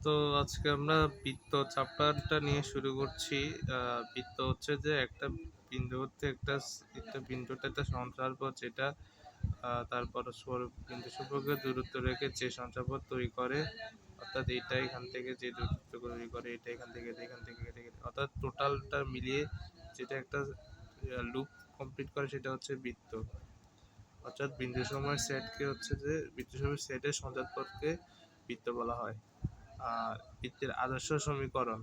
তো আজকে আমরা বৃত্ত চ্যাপ্টারটা নিয়ে শুরু করছি। বৃত্ত হচ্ছে যে একটা বিন্দু হতে একটা বিন্দুতে একটা সঞ্চারপথ যেটা তার পরস্পর বিন্দু সম্পর্কে দূরত্ব রেখে যে সঞ্চারপথ তৈরি করে, অর্থাৎ এটা এখান থেকে যে দূরত্ব তৈরি করে, এটা এখান থেকে অর্থাৎ টোটালটা মিলিয়ে যেটা একটা লুপ কমপ্লিট করে সেটা হচ্ছে বৃত্ত। অর্থাৎ বিন্দু সময়ের সেটকে হচ্ছে যে বৃত্ত সময়ের সেটের সঞ্চারপথকে বৃত্ত বলা হয়। আর বৃত্তের আদর্শ সমীকরণ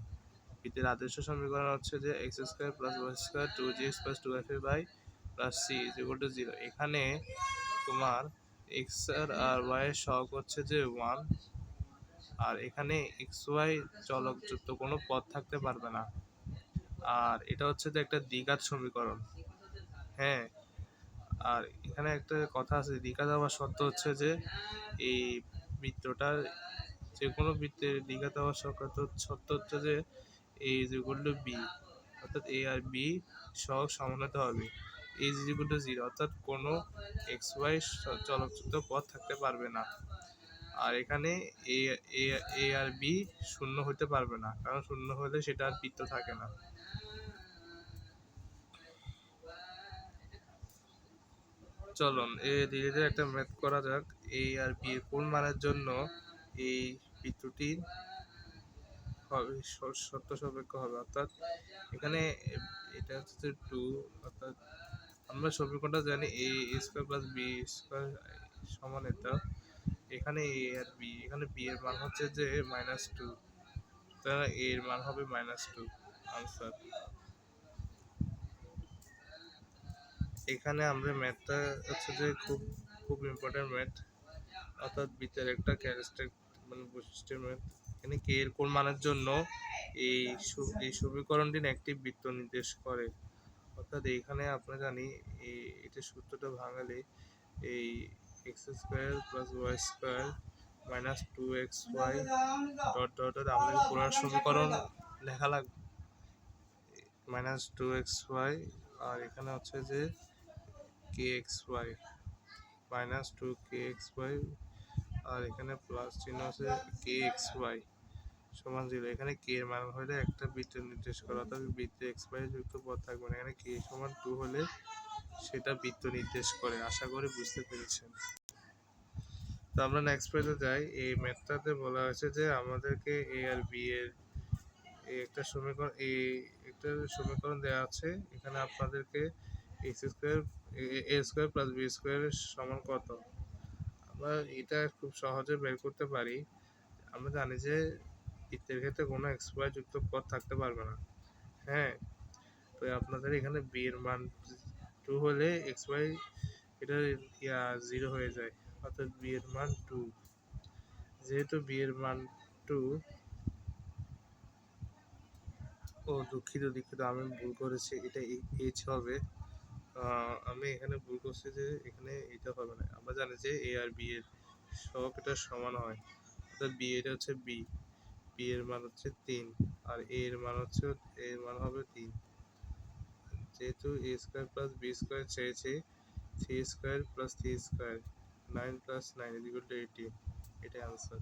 হচ্ছে যে x square plus y square 2gx plus 2f/, plus c is equal to 0। এখানে তোমার এক্স আর ওয়াই এর সহগ হচ্ছে যে 1, আর এখানে এক্স ওয়াই চলকযুক্ত কোনো পদ থাকতে পারবে না। আর এটা হচ্ছে যে একটা দ্বিঘাত সমীকরণ। হ্যাঁ, আর এখানে একটা কথা আছে, দ্বিঘাত হওয়ার শর্ত হচ্ছে যে এই বৃত্তটার যে কোনো বৃত্তের দ্বিঘাত হওয়ার শর্ত হচ্ছে যে a is equal two b, অর্থাৎ a আর b সহগ সমান হতে হবে। a ইজ ইকুয়াল টু 0, অর্থাৎ কোনো এক্স ওয়াই চলকযুক্ত পথ থাকতে পারবে না। আর এখানে a আর b শূন্য হতে পারবে না, কারণ শূন্য হলে সেটা আর বৃত্ত থাকে না। চলুন ধীরে ধীরে একটা ম্যাথ করা যাক। a আর b এর কোন মানের জন্য এই বৃত্তটির শর্ত সাপেক্ষ হবে, অর্থাৎ এখানে এটা হচ্ছে 2, অর্থাৎ আমরা সমীকরণটা জানি a square plus b square সমান এটা। এখানে a আর b, এখানে b এর মান হচ্ছে যে -2, তাহলে a এর মান হবে -2 আনসার। এখানে আমরা ম্যাথটা হচ্ছে যে খুব খুব ইম্পর্টেন্ট ম্যাথ, অর্থাৎ বৃত্তের একটা ক্যারেক্টারিস্টিক মানে বৈশিষ্ট্যের ম্যাথ। এখানে কে এর কোন মানের জন্য এই সমীকরণটি একটি বৃত্ত নির্দেশ করে, অর্থাৎ এইখানে আমরা জানি এটা সূত্রটা ভাঙালে এই x square plus y square minus 2xy dot dot dot আমাদের পুরো সমীকরণ লেখা লাগবে -2xy, আর এখানে হচ্ছে যে kxy -2kxy, আর এখানে প্লাস চিহ্ন আছে kxy সমান 0। এখানে k এর মান হলে একটা বৃত্ত নির্দেশ করে, অর্থাৎ বৃত্তে xy যুক্ত পদ থাকবে না। এখানে k সমান 2 হলে সেটা বৃত্ত নির্দেশ করে। আশা করি বুঝতে পেরেছেন। তো আমরা নেক্সট পেজে যাই। এই ম্যাথটাতে বলা হয়েছে যে আমাদেরকে a আর b এর একটা সমীকরণ দেওয়া আছে। এখানে আপনাদেরকে এক্স স্কোয়ার এ স্কোয়ার প্লাস বি স্কোয়ারের সমান কত, আমরা এটা খুব সহজে বের করতে পারি। আমরা জানি যে বৃত্তের ক্ষেত্রে কোনো এক্স ওয়াই যুক্ত পদ থাকতে পারবে না। হ্যাঁ, তো আপনাদের এখানে বি এর মান 2 হলে এক্স ওয়াই এটা 0 হয়ে যায়, অর্থাৎ বি এর মান 2। যেহেতু বি এর মান 2, ও দুঃখিত আমি ভুল করেছি, এটা এইচ হবে। আমি এখানে ভুল করছি যে এখানে এটা হবে না। আমরা জানি যে এ আর বি এর সহগ এটা সমান হয়, অর্থাৎ বি এটা হচ্ছে বি এর মান হচ্ছে 3, আর এর মান হবে 3। যেহেতু এ স্কোয়ার প্লাস বি স্কোয়ার চেয়েছি, 3 square plus 3 square 9 plus 9 is equal two 18, এটাই আনসার।